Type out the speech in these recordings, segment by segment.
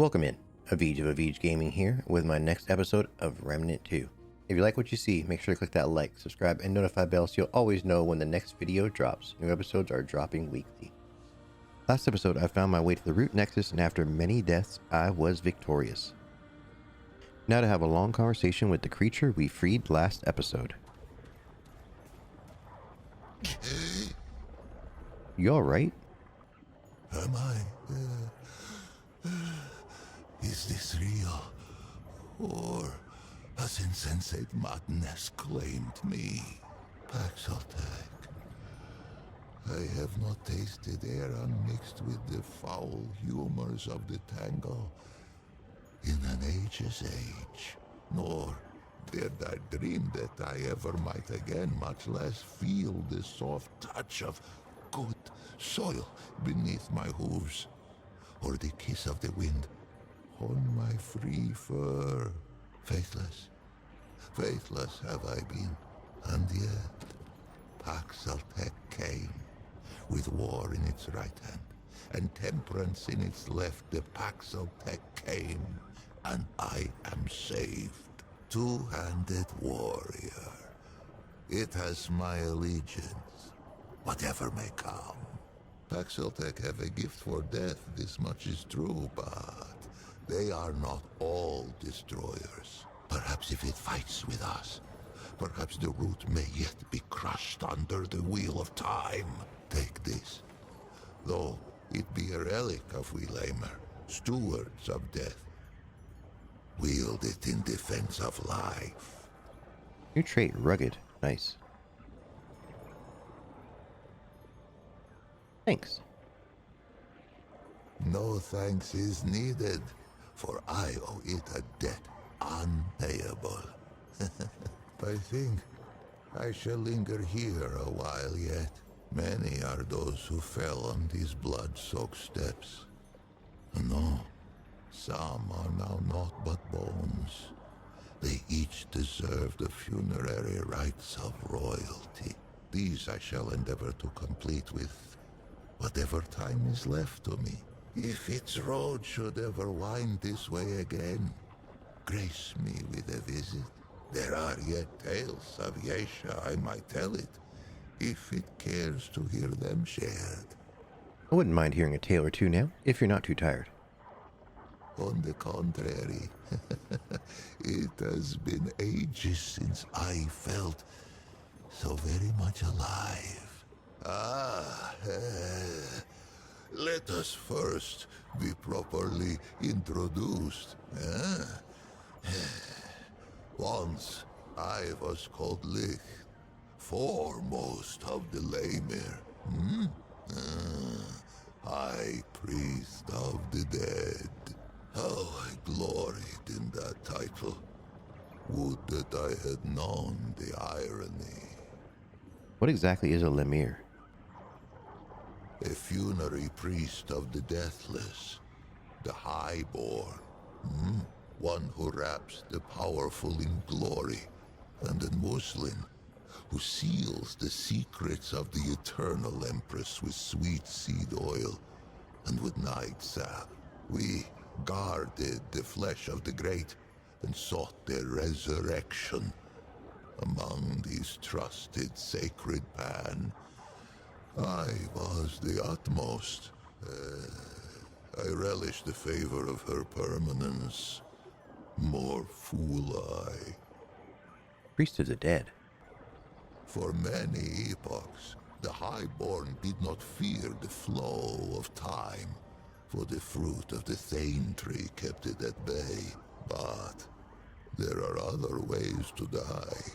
Welcome in, Avij of Avij Gaming here with my next episode of Remnant2. If you like what you see, make sure to click that like, subscribe, and notify bell so you'll always know when the next video drops. New episodes are dropping weekly. Last episode, I found my way to the root nexus, and after many deaths, I was victorious. Now to have a long conversation with the creature we freed last episode. You alright? Am I? Is this real? Or has insensate madness claimed me? Paxaltech. I have not tasted air unmixed with the foul humors of the tangle in an age's age, nor dared I dream that I ever might again, much less feel the soft touch of good soil beneath my hooves, or the kiss of the wind on my free fur. Faithless, faithless have I been, and yet Paxaltech came, with war in its right hand, and temperance in its left. The Paxaltech came, and I am saved. Two-handed warrior. It has my allegiance, whatever may come. Paxaltech have a gift for death, this much is true, but they are not all destroyers. Perhaps if it fights with us, perhaps the root may yet be crushed under the wheel of time. Take this, though it be a relic of we lamer, stewards of death. Wield it in defense of life. New trait, rugged. Nice. Thanks. No thanks is needed, for I owe it a debt unpayable. I think I shall linger here a while yet. Many are those who fell on these blood-soaked steps. No, some are now naught but bones. They each deserve the funerary rites of royalty. These I shall endeavor to complete with whatever time is left to me. If its road should ever wind this way again, grace me with a visit. There are yet tales of Yesha, I might tell it, if it cares to hear them shared. I wouldn't mind hearing a tale or two now, if you're not too tired. On the contrary, it has been ages since I felt so very much alive. Let us first be properly introduced. Once I was called Licht, foremost of the Lemir, high priest of the dead. How I gloried in that title. Would that I had known the irony. What exactly is a Lemir? A funerary priest of the deathless, the highborn, one who wraps the powerful in glory, and a Muslim who seals the secrets of the eternal empress with sweet seed oil and with night sap. We guarded the flesh of the great and sought their resurrection. Among these trusted sacred pan, I was the utmost. I relished the favor of her permanence. More fool I. Priest of the dead. For many epochs, the highborn did not fear the flow of time, for the fruit of the Thane tree kept it at bay. But there are other ways to die.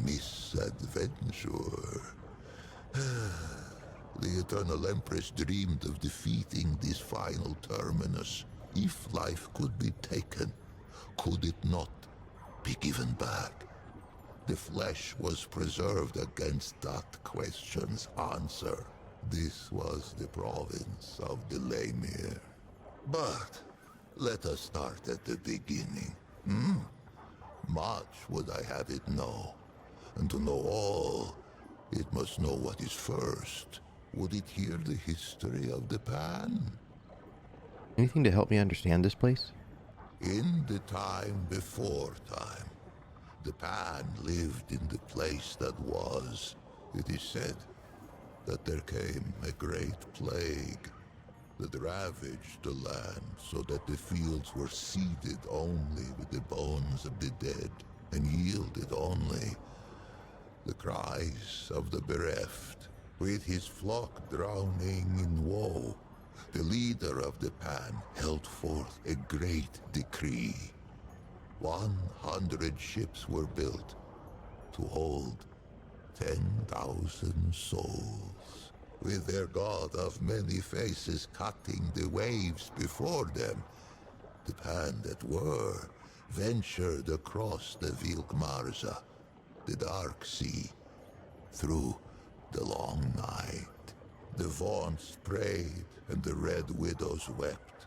Misadventure. The Eternal Empress dreamed of defeating this final terminus. If life could be taken, could it not be given back? The flesh was preserved against that question's answer. This was the province of the Lemir. But let us start at the beginning. Much would I have it know. And to know all, it must know what is first. Would it hear the history of the pan? Anything to help me understand this place? In the time before time, the Pan lived in the place that was. It is said that there came a great plague that ravaged the land so that the fields were seeded only with the bones of the dead and yielded only the cries of the bereft. With his flock drowning in woe, the leader of the Pan held forth a great decree. 100 ships were built to hold 10,000 souls, with their god of many faces cutting the waves before them. The Pan that were ventured across the Vilkmarza, the dark sea, through the long night. The Vaughn's prayed and the Red Widows wept,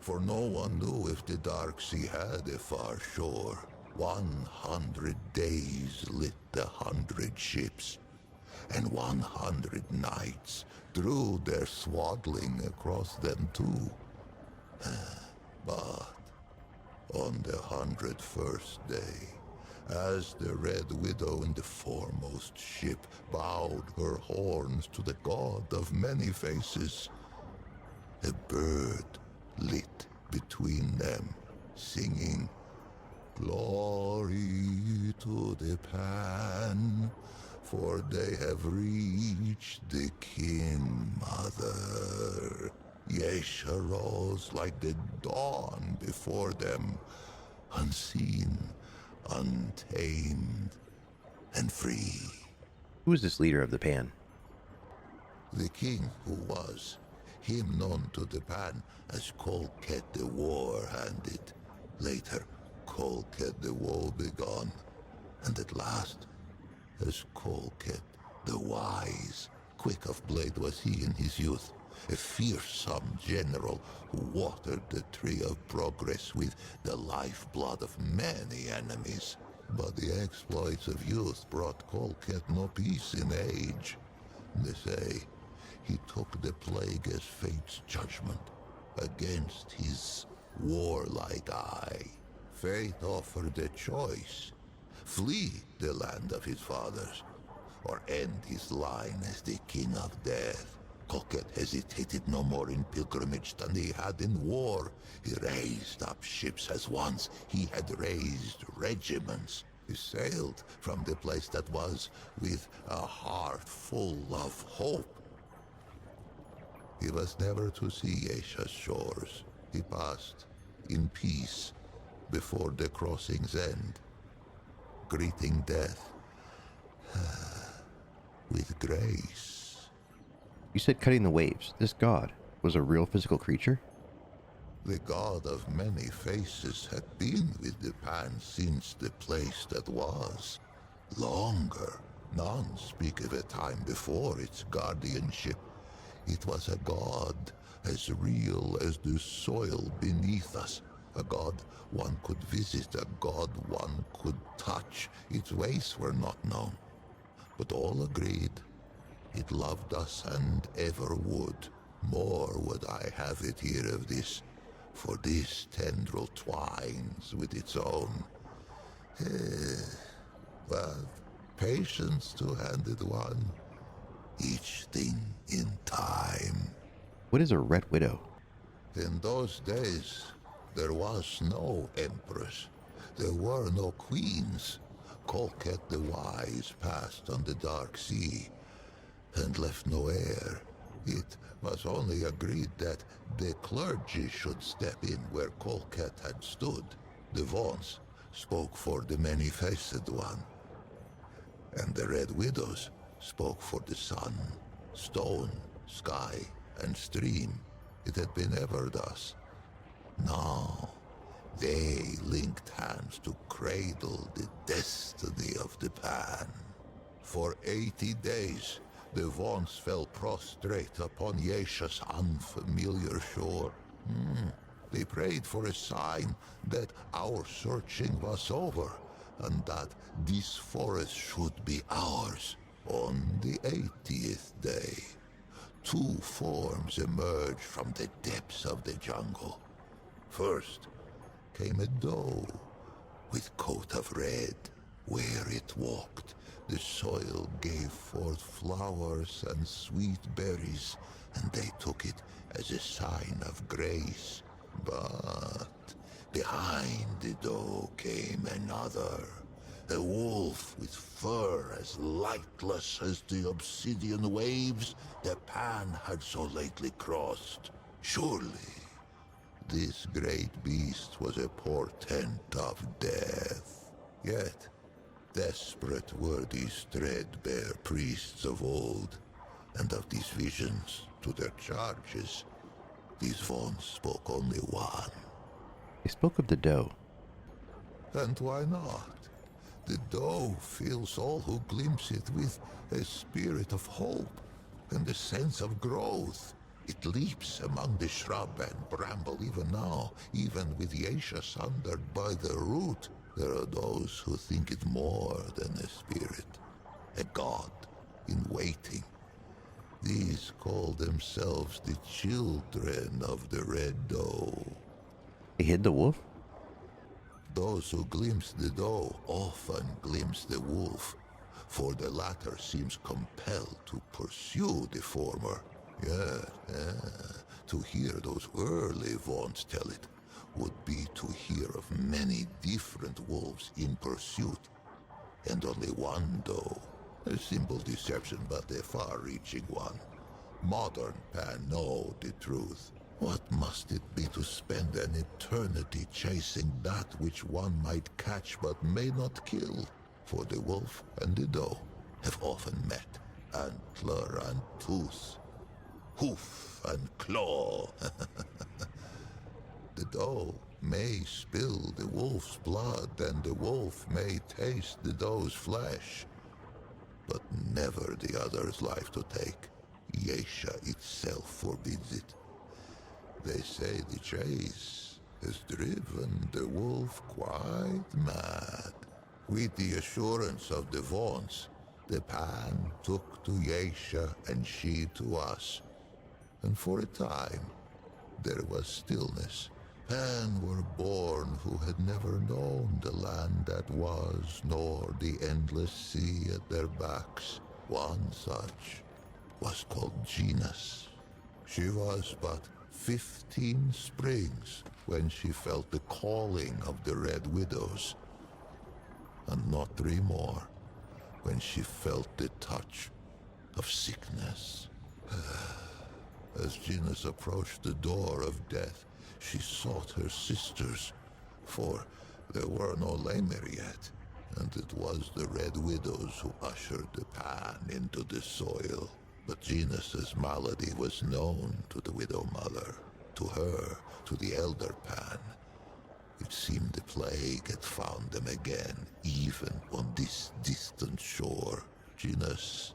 for no one knew if the dark sea had a far shore. 100 days lit the 100 ships, and 100 nights drew their swaddling across them too. But on the 101st day, as the Red Widow in the foremost ship bowed her horns to the god of many faces, a bird lit between them, singing, "Glory to the Pan, for they have reached the King Mother." Yesha rose like the dawn before them, unseen, untamed, and free. Who is this leader of the Pan? The king who was, him known to the Pan as Kolket the War-Handed, later Kolket the Woe-Begone, and at last as Kolket the Wise. Quick of blade was he in his youth, a fearsome general who watered the tree of progress with the lifeblood of many enemies. But the exploits of youth brought Kolket no peace in age. They say he took the plague as fate's judgment against his warlike eye. Fate offered a choice: flee the land of his fathers, or end his line as the king of death. Kolket hesitated no more in pilgrimage than he had in war. He raised up ships as once he had raised regiments. He sailed from the place that was with a heart full of hope. He was never to see Yesha's shores. He passed in peace before the crossing's end, greeting death with grace. You said cutting the waves. This god was a real physical creature? The god of many faces had been with the Pan since the place that was. Longer. None speak of a time before its guardianship. It was a god as real as the soil beneath us. A god one could visit, a god one could touch. Its ways were not known, but all agreed it loved us and ever would. More would I have it here of this, for this tendril twines with its own. But patience two-handed one, each thing in time. What is a Red Widow? In those days, there was no empress. There were no queens. Kolket the Wise passed on the dark sea and left no heir. It was only agreed that the clergy should step in where Kolket had stood. The Vaughn's spoke for the many-faced one, and the Red Widows spoke for the sun, stone, sky, and stream. It had been ever thus. Now, they linked hands to cradle the destiny of the Pan. For 80 days, the Vaughn's fell prostrate upon Yesha's unfamiliar shore. They prayed for a sign that our searching was over, and that this forest should be ours. On the 80th day, Two forms emerged from the depths of the jungle. First came a doe with coat of red. Where it walked, the soil gave forth flowers and sweet berries, and they took it as a sign of grace. But behind the doe came another, a wolf with fur as lightless as the obsidian waves the Pan had so lately crossed. Surely this great beast was a portent of death. Yet desperate were these threadbare priests of old, and of these visions to their charges, these Vaughns spoke only one. They spoke of the doe. And why not? The doe fills all who glimpse it with a spirit of hope and a sense of growth. It leaps among the shrub and bramble even now, even with Yesha sundered by the root. There are those who think it more than a spirit, a god in waiting. These call themselves the children of the Red Doe. They hid the wolf? Those who glimpse the doe often glimpse the wolf, for the latter seems compelled to pursue the former. To hear those early Vaughns tell it would be to hear of many different wolves in pursuit, and only one doe. A simple deception, but a far-reaching one. Modern Pan know the truth. What must it be to spend an eternity chasing that which one might catch but may not kill? For the wolf and the doe have often met, antler and tooth, hoof and claw. The doe may spill the wolf's blood, and the wolf may taste the doe's flesh, but never the other's life to take. Yesha itself forbids it. They say the chase has driven the wolf quite mad. With the assurance of the Vaughns, the Pan took to Yesha and she to us. And for a time, there was stillness. Pan were born who had never known the land that was, nor the endless sea at their backs. One such was called Genus. She was but 15 springs when she felt the calling of the Red Widows, and not 3 more when she felt the touch of sickness. As Genus approached the door of death, she sought her sisters, for there were no Lamer yet, and it was the Red Widows who ushered the Pan into the soil. But Genus's malady was known to the Widow Mother, to her, to the Elder Pan. It seemed the plague had found them again, even on this distant shore. Genus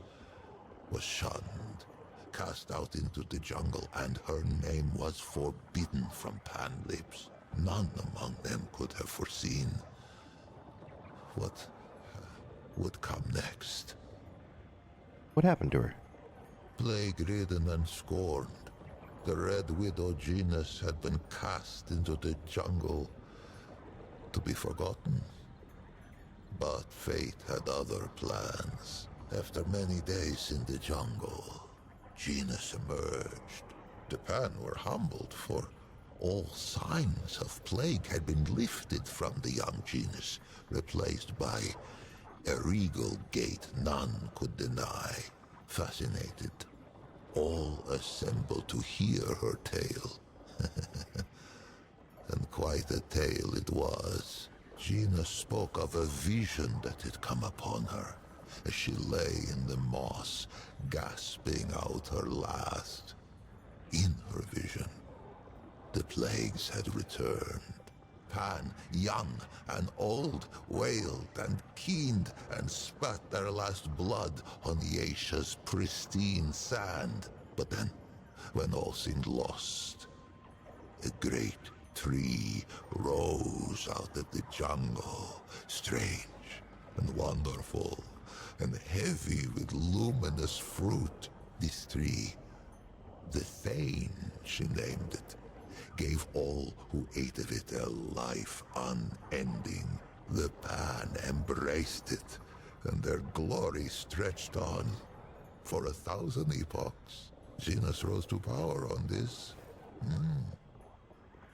was shunned, cast out into the jungle, and her name was forbidden from Pan lips. None among them could have foreseen what would come next. What happened to her? Plague-ridden and scorned, the Red Widow Genus had been cast into the jungle to be forgotten. But fate had other plans. After many days in the jungle, Genus emerged. The Pan were humbled, for all signs of plague had been lifted from the young Genus, replaced by a regal gait none could deny. Fascinated, all assembled to hear her tale. And quite a tale it was. Genus spoke of a vision that had come upon her, as she lay in the moss, gasping out her last. In her vision, the plagues had returned. Pan, young and old, wailed and keened and spat their last blood on Yesha's pristine sand. But then, when all seemed lost, a great tree rose out of the jungle, strange and wonderful, and heavy with luminous fruit. This tree The Thane, she named it, gave all who ate of it a life unending. The Pan embraced it, and their glory stretched on. For 1,000 epochs, Genus rose to power on this.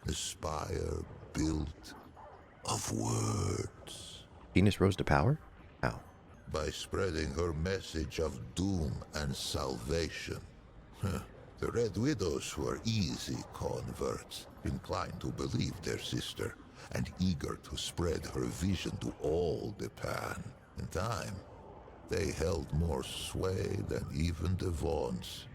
The spire built of words. Venus rose to power? How? By spreading her message of doom and salvation. The Red Widows were easy converts, inclined to believe their sister, and eager to spread her vision to all the Pan. In time, they held more sway than even the Vaughns.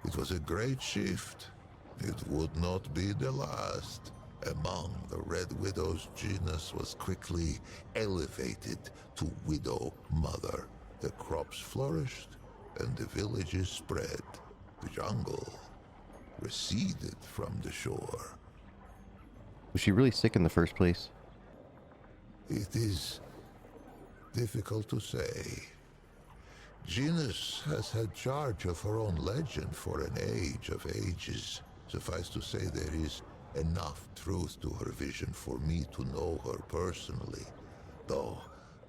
It was a great shift. It would not be the last. Among the Red Widows, Genus was quickly elevated to Widow Mother. The crops flourished, and the villages spread. The jungle receded from the shore. Was she really sick in the first place? It is difficult to say. Genus has had charge of her own legend for an age of ages. Suffice to say, there is enough truth to her vision for me to know her personally, though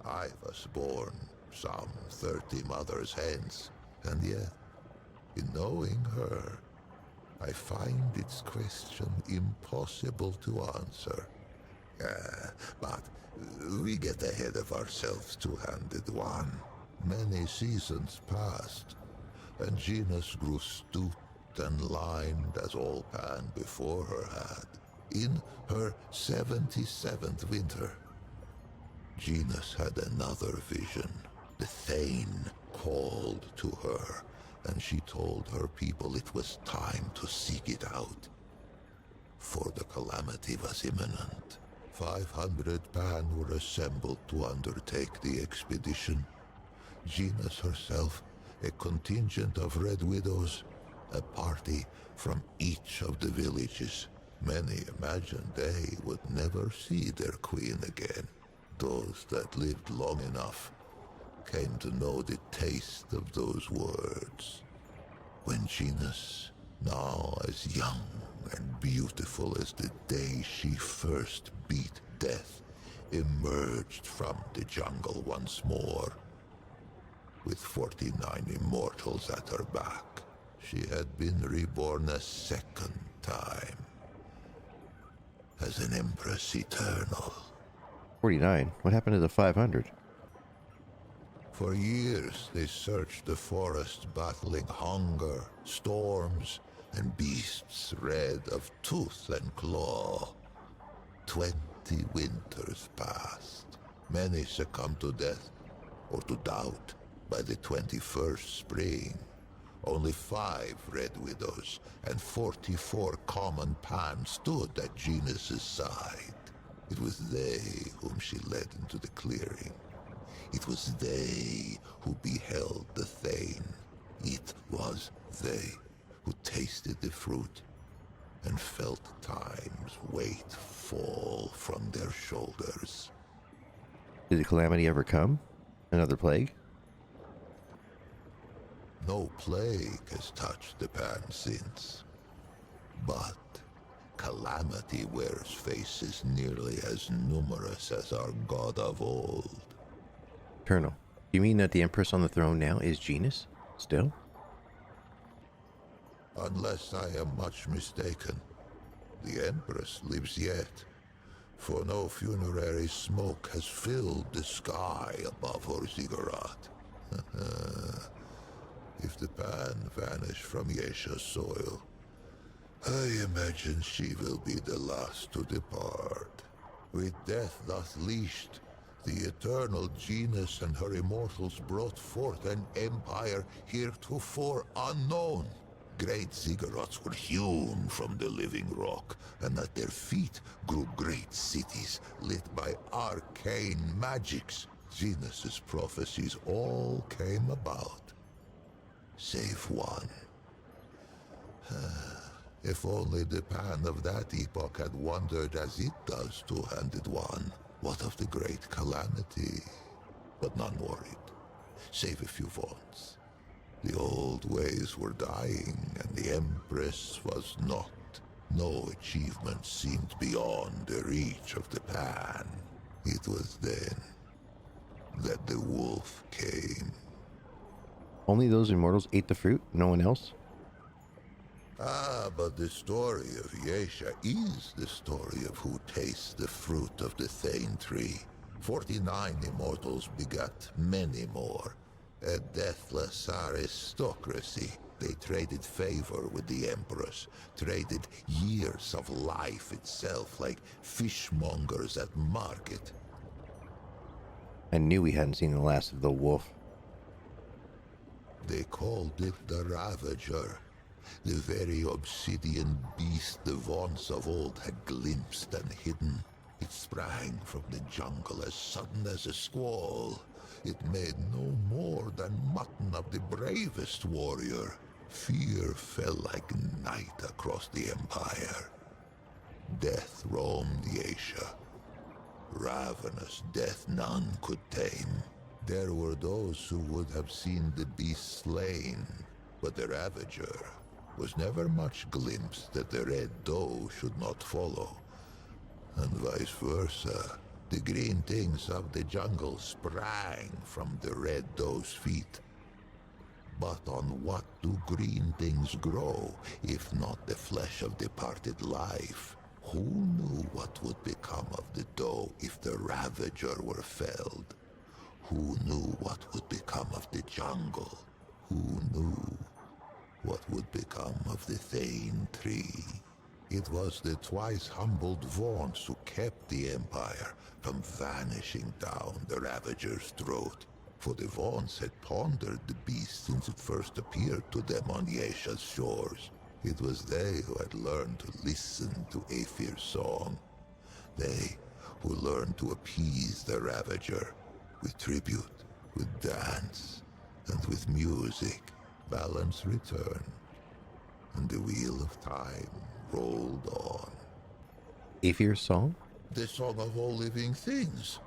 I was born some 30 mothers hence, and yet, in knowing her, I find its question impossible to answer. But we get ahead of ourselves, two-handed one. Many seasons passed, and Genus grew stooped and lined as all Pan before her had. In her 77th winter, Genus had another vision. The Thane called to her, and she told her people it was time to seek it out. For the calamity was imminent. 500 Pan were assembled to undertake the expedition. Genus herself, a contingent of Red Widows, a party from each of the villages. Many imagined they would never see their queen again. Those that lived long enough came to know the taste of those words. When Genus, now as young and beautiful as the day she first beat death, emerged from the jungle once more, with 49 immortals at her back, she had been reborn a second time, as an Empress Eternal. 49? What happened to the 500? For years, they searched the forest, battling hunger, storms, and beasts red of tooth and claw. 20 winters passed. Many succumbed to death, or to doubt, by the 21st spring. Only 5 Red Widows and 44 common Pan stood at Genus's side. It was they whom she led into the clearing. It was they who beheld the Thane. It was they who tasted the fruit and felt time's weight fall from their shoulders. Did the calamity ever come? Another plague? No plague has touched the Pan since. But calamity wears faces nearly as numerous as our god of old. Colonel, you mean that the Empress on the throne now is Genus? Still? Unless I am much mistaken, the Empress lives yet, for no funerary smoke has filled the sky above her ziggurat. If the Pan vanish from Yesha's soil, I imagine she will be the last to depart. With death thus leashed, the eternal Genus and her immortals brought forth an empire heretofore unknown. Great ziggurats were hewn from the living rock, and at their feet grew great cities lit by arcane magics. Genus's prophecies all came about, save one. If only the Pan of that epoch had wondered as it does, two-handed one, what of the great calamity? But none worried, save a few Vaughns. The old ways were dying, and the Empress was not. No achievement seemed beyond the reach of the Pan. It was then that the wolf came. Only those immortals ate the fruit? No one else? But the story of Yesha is the story of who tastes the fruit of the Thane tree. 49 immortals begat many more. A deathless aristocracy. They traded favor with the Empress, traded years of life itself like fishmongers at market. I knew we hadn't seen the last of the wolf. They called it the Ravager, the very obsidian beast the Vaunts of old had glimpsed and hidden. It sprang from the jungle as sudden as a squall. It made no more than mutton of the bravest warrior. Fear fell like night across the empire. Death roamed Yesha. Ravenous death none could tame. There were those who would have seen the beast slain, but the Ravager was never much glimpsed that the Red Doe should not follow. And vice versa. The green things of the jungle sprang from the Red Doe's feet. But on what do green things grow, if not the flesh of departed life? Who knew what would become of the doe if the Ravager were felled? Who knew what would become of the jungle? Who knew what would become of the Thane tree? It was the twice humbled Vaunts who kept the Empire from vanishing down the Ravager's throat. For the Vaunts had pondered the beast since it first appeared to them on Yesha's shores. It was they who had learned to listen to Aethir's song. They who learned to appease the Ravager with tribute, with dance, and with music. Balance returned, and the wheel of time rolled on. Aethir's song? The song of all living things.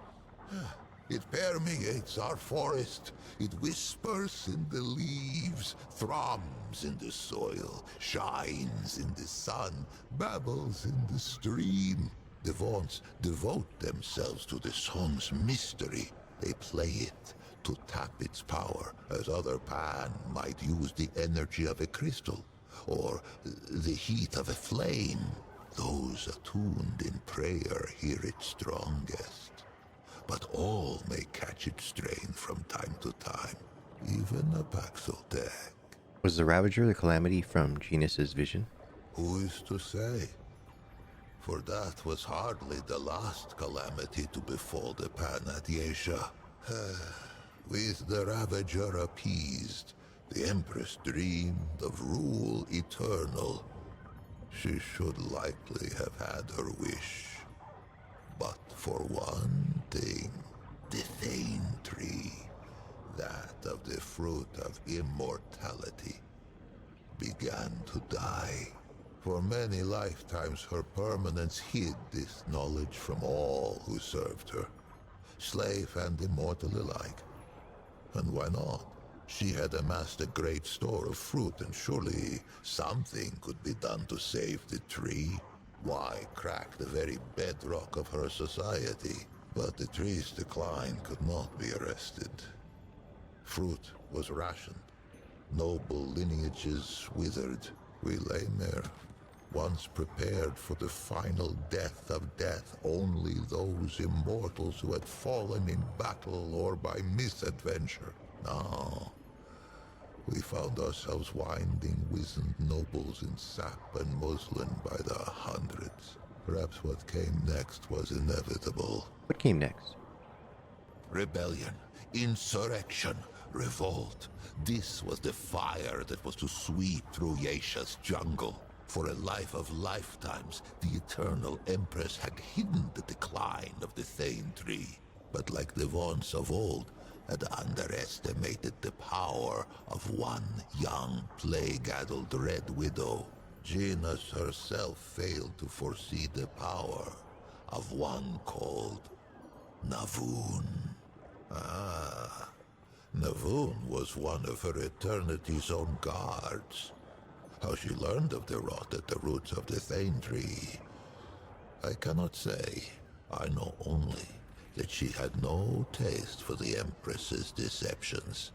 It permeates our forest. It whispers in the leaves, thrums in the soil, shines in the sun, babbles in the stream. The Vaunts devote themselves to the song's mystery. They play it to tap its power, as other Pan might use the energy of a crystal, or the heat of a flame. Those attuned in prayer hear it strongest. But all may catch its strain from time to time, even a Paxotech. Was the Ravager the calamity from Genus's vision? Who is to say? For that was hardly the last calamity to befall the Pan at Yesha. With the Ravager appeased, the Empress dreamed of rule eternal. She should likely have had her wish. But for one thing, the Thane tree, that of the fruit of immortality, began to die. For many lifetimes her permanence hid this knowledge from all who served her, slave and immortal alike. And why not? She had amassed a great store of fruit, and surely something could be done to save the tree. Why crack the very bedrock of her society? But the tree's decline could not be arrested. Fruit was rationed. Noble lineages withered. We lay there, once prepared for the final death of death. Only those immortals who had fallen in battle or by misadventure. Now, we found ourselves winding wizened nobles in sap and muslin by the hundreds. Perhaps what came next was inevitable. What came next? Rebellion, insurrection, revolt. This was the fire that was to sweep through Yesha's jungle. For a life of lifetimes, the eternal Empress had hidden the decline of the Thane tree. But like the Vaunts of old, had underestimated the power of one young, plague-addled Red Widow. Genus herself failed to foresee the power of one called Navun. Navoon was one of her Eternity's own guards. How she learned of the rot at the roots of the Thane tree, I cannot say. I know only that she had no taste for the Empress's deceptions.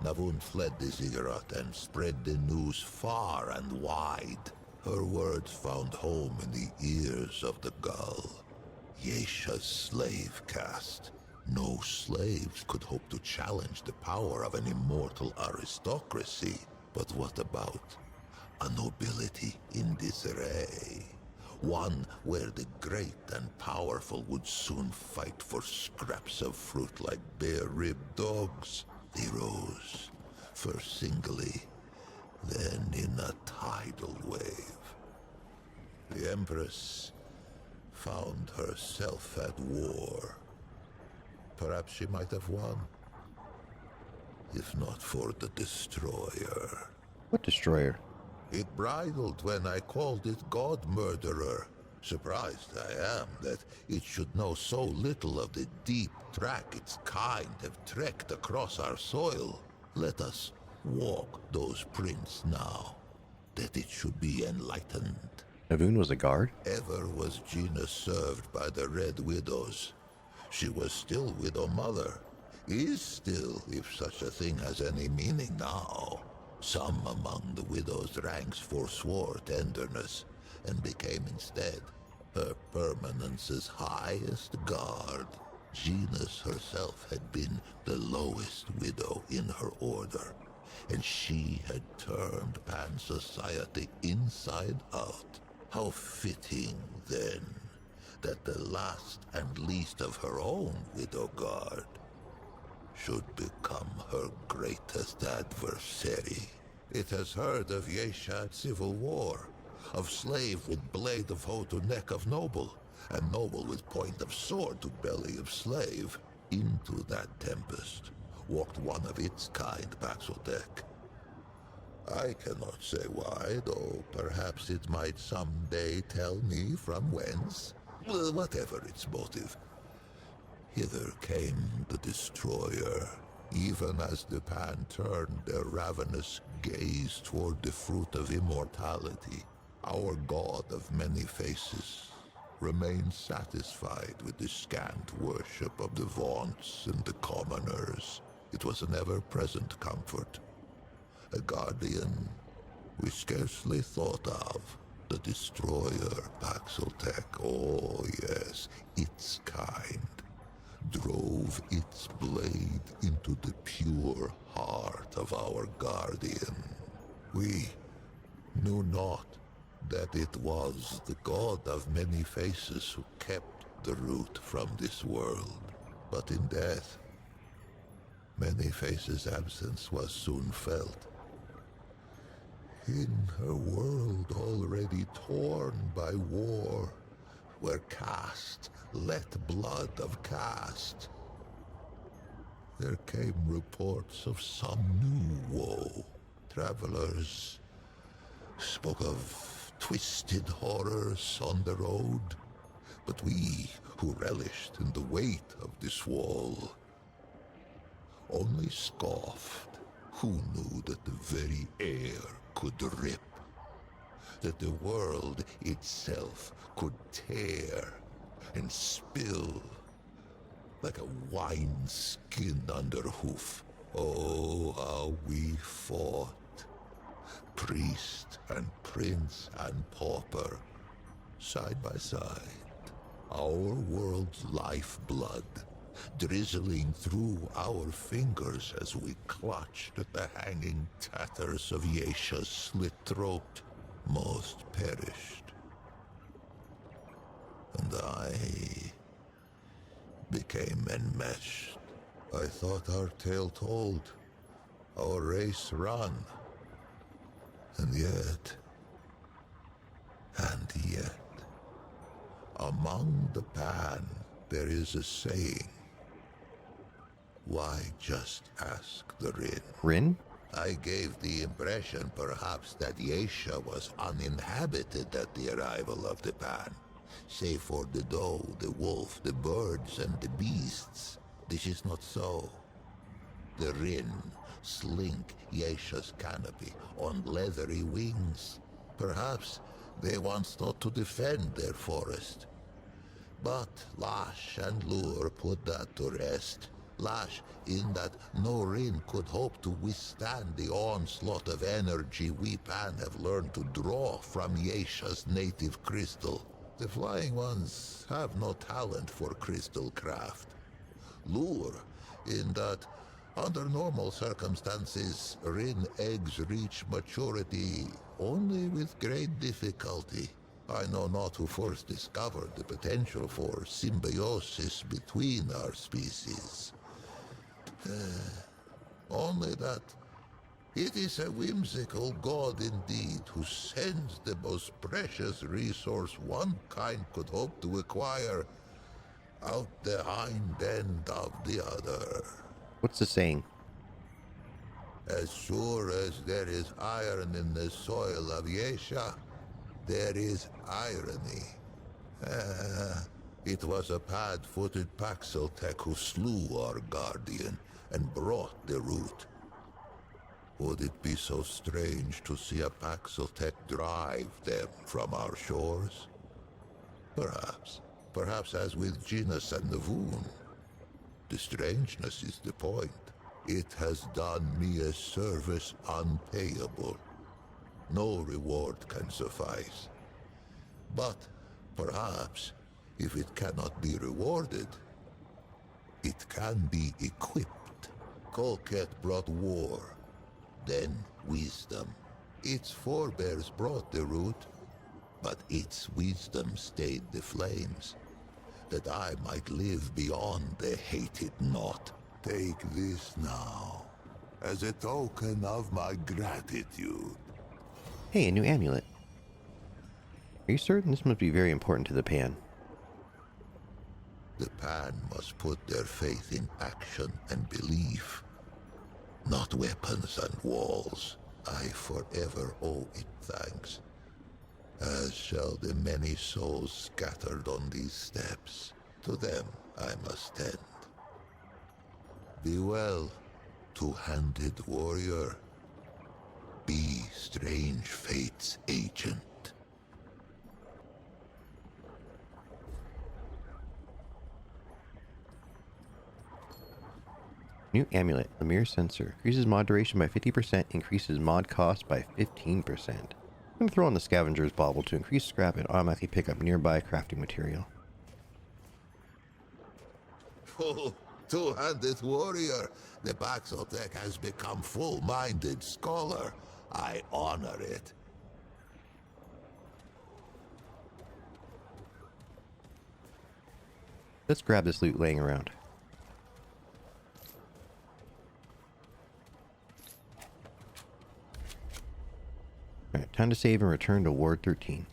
Navoon fled the ziggurat and spread the news far and wide. Her words found home in the ears of the gull. Yesha's slave caste. No slaves could hope to challenge the power of an immortal aristocracy. But what about a nobility in disarray? One where the great and powerful would soon fight for scraps of fruit like bare-ribbed dogs. They rose, first singly, then in a tidal wave. The Empress found herself at war. Perhaps she might have won, if not for the Destroyer. What destroyer? It bridled when I called it God-murderer. Surprised I am that it should know so little of the deep track its kind have trekked across our soil. Let us walk those prints now, that it should be enlightened. Navoon was a guard? Ever was Gina served by the Red Widows. She was still Widow Mother. Is still, if such a thing has any meaning now. Some among the widow's ranks forswore tenderness, and became instead her permanence's highest guard. Gina's herself had been the lowest widow in her order, and she had turned Pan society inside out. How fitting, then, that the last and least of her own widow guard should become her greatest adversary. It has heard of Yesha civil war, of slave with blade of hoe to neck of noble, and noble with point of sword to belly of slave. Into that tempest walked one of its kind, Paxotech. I cannot say why, though perhaps it might someday tell me from whence. Whatever its motive, hither came the Destroyer, even as the Pan turned their ravenous gaze toward the fruit of immortality. Our god of many faces remained satisfied with the scant worship of the vaunts and the commoners. It was an ever-present comfort. A guardian we scarcely thought of. The Destroyer, Paxotech, oh yes, its kind, drove its blade into the pure heart of our guardian. We knew not that it was the god of many faces who kept the root from this world. But in death, many faces' absence was soon felt. In a world already torn by war, where caste let blood of caste, there came reports of some new woe. Travelers spoke of twisted horrors on the road, but we, who relished in the weight of this wall, only scoffed. Who knew that the very air could rip, that the world itself could tear and spill like a wineskin under hoof? Oh, how we fought, priest and prince and pauper, side by side, our world's lifeblood drizzling through our fingers as we clutched at the hanging tatters of Yesha's slit throat. Most perished, and I became enmeshed. I thought our tale told, our race run, and yet, among the Pan there is a saying. Why just ask the Rin? Rin? I gave the impression perhaps that Yesha was uninhabited at the arrival of the Pan, save for the doe, the wolf, the birds, and the beasts. This is not so. The Rin slink Yesha's canopy on leathery wings. Perhaps they once thought to defend their forest. But Lash and Lure put that to rest. Lash, in that no Rin could hope to withstand the onslaught of energy we Pan have learned to draw from Yesha's native crystal. The Flying Ones have no talent for crystal craft. Lure, in that under normal circumstances, Rin eggs reach maturity only with great difficulty. I know not who first discovered the potential for symbiosis between our species. Only that it is a whimsical god indeed who sends the most precious resource one kind could hope to acquire out the hind end of the other. What's the saying? As sure as there is iron in the soil of Yesha, there is irony. It was a pad-footed Paxeltech who slew our guardian and brought the root. Would it be so strange to see a Paxeltech drive them from our shores? Perhaps. Perhaps as with Genus and the Voon. The strangeness is the point. It has done me a service unpayable. No reward can suffice. But perhaps, if it cannot be rewarded, it can be equipped. Colket brought war, then wisdom. Its forebears brought the root, but its wisdom stayed the flames, that I might live beyond the hated knot. Take this now, as a token of my gratitude. Hey, a new amulet. Are you certain this must be very important to the Pan? The Pan must put their faith in action and belief, not weapons and walls. I forever owe it thanks, as shall the many souls scattered on these steps. To them I must tend. Be well, two-handed warrior. Be strange fate's agent. New amulet, Lemire sensor. Increases mod duration by 50%, increases mod cost by 15%. I'm going to throw on the scavenger's bauble to increase scrap and automatically pick up nearby crafting material. Oh, two-handed warrior. The Paxeltech has become full-minded scholar. I honor it. Let's grab this loot laying around. Alright, time to save and return to Ward 13.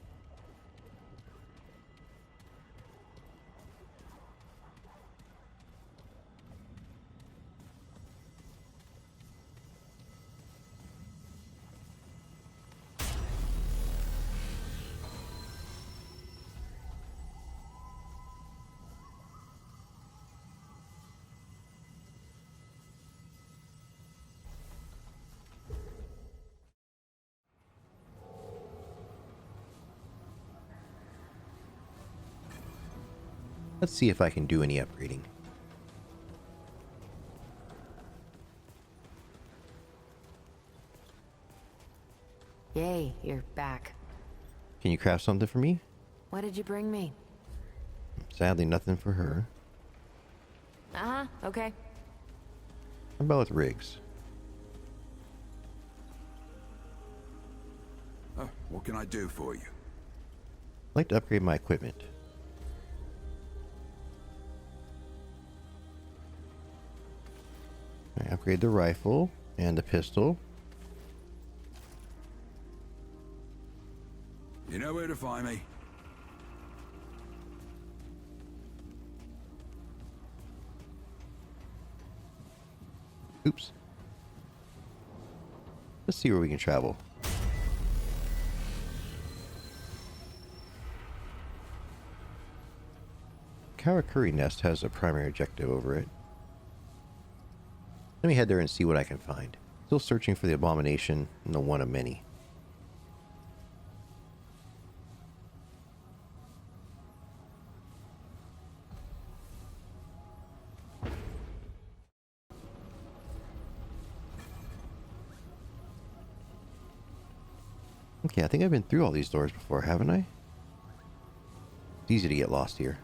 Let's see if I can do any upgrading. Yay, you're back. Can you craft something for me? What did you bring me? Sadly, nothing for her. Uh-huh, okay. How about with rigs? What can I do for you? I'd like to upgrade my equipment. I upgrade the rifle and the pistol. You know where to find me. Oops. Let's see where we can travel. Karakuri Nest has a primary objective over it. Let me head there and see what I can find. Still searching for the abomination and the one of many. Okay, I think I've been through all these doors before, haven't I? It's easy to get lost here.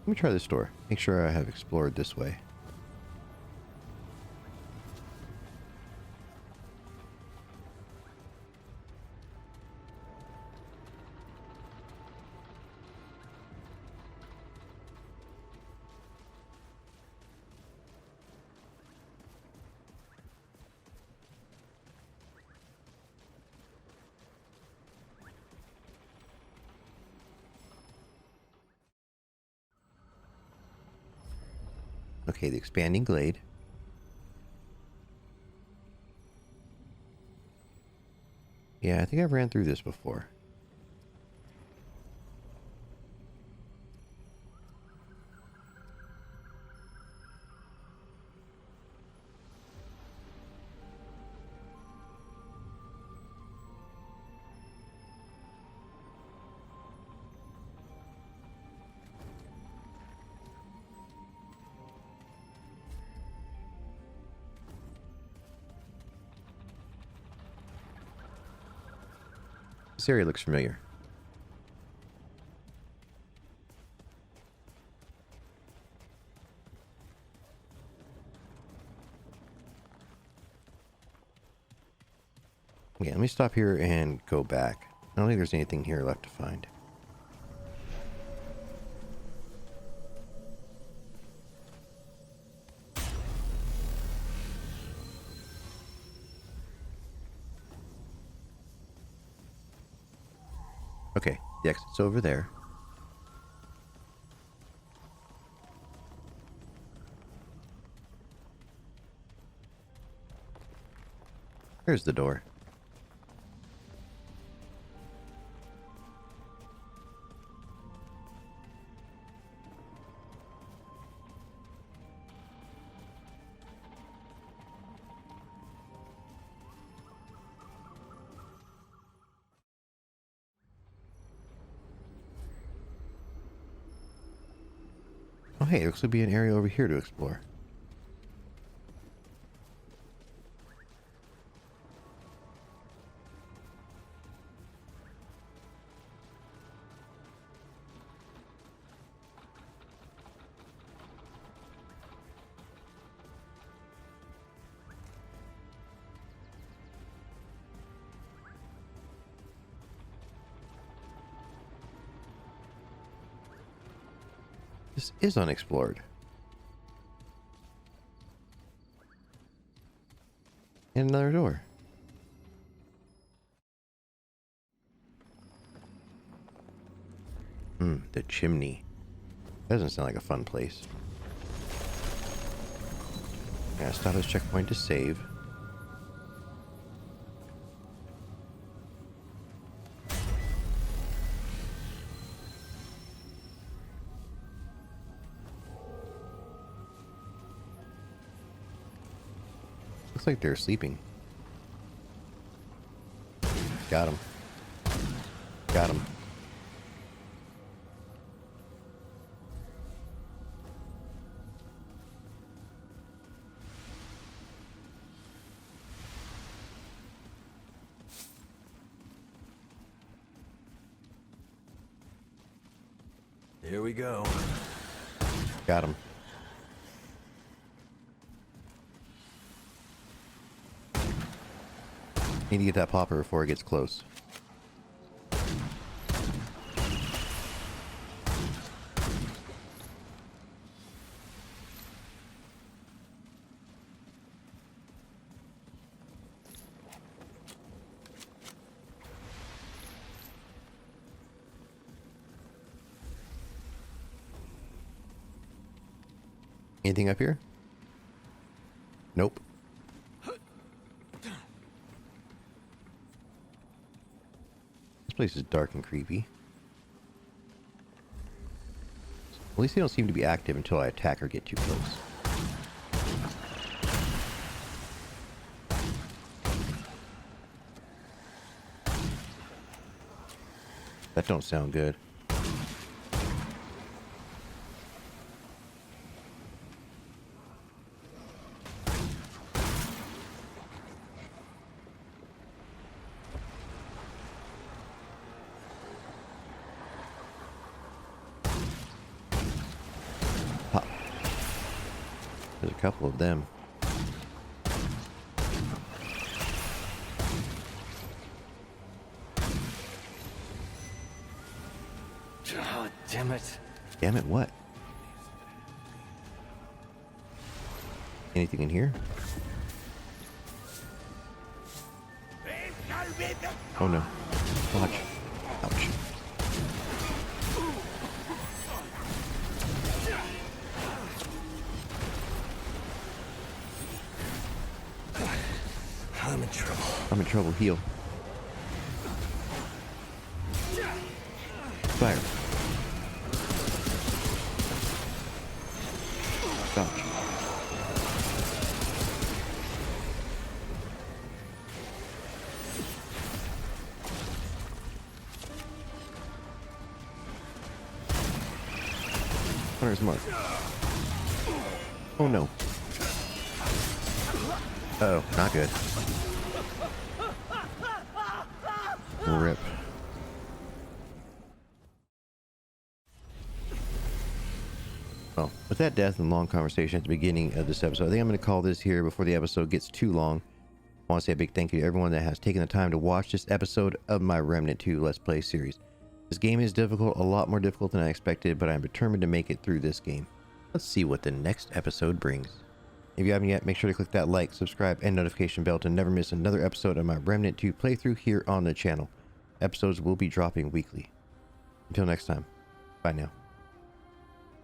Let me try this door. Make sure I have explored this way. Okay, the expanding glade. Yeah, I think I've ran through this before. This area looks familiar. Okay, let me stop here and go back. I don't think there's anything here left to find. Okay, the exit's over there. There's the door. Oh, hey, looks to be an area over here to explore. This is unexplored. And another door. The chimney. Doesn't sound like a fun place. Yeah, stop this checkpoint to save. Looks like they're sleeping. Got him. Got him. Here we go. Got him. Need to get that popper before it gets close. Anything up here? Nope. This place is dark and creepy. At least they don't seem to be active until I attack or get too close. That don't sound good. Pop. There's a couple of them. Oh, damn it. Damn it, what? Anything in here? Oh no. Watch. Ouch. I'm in trouble. I'm in trouble. Heal. Fire. Dodge. Hunter's mark. Oh no. Uh oh, not good. Rip. Well, with that death and long conversation at the beginning of this episode, I think I'm going to call this here before the episode gets too long. I want to say a big thank you to everyone that has taken the time to watch this episode of my Remnant 2 Let's Play series. This game is difficult, a lot more difficult than I expected, but I'm determined to make it through this game. Let's see what the next episode brings. If you haven't yet, make sure to click that like, subscribe, and notification bell to never miss another episode of my Remnant 2 playthrough here on the channel. Episodes will be dropping weekly. Until next time, bye now.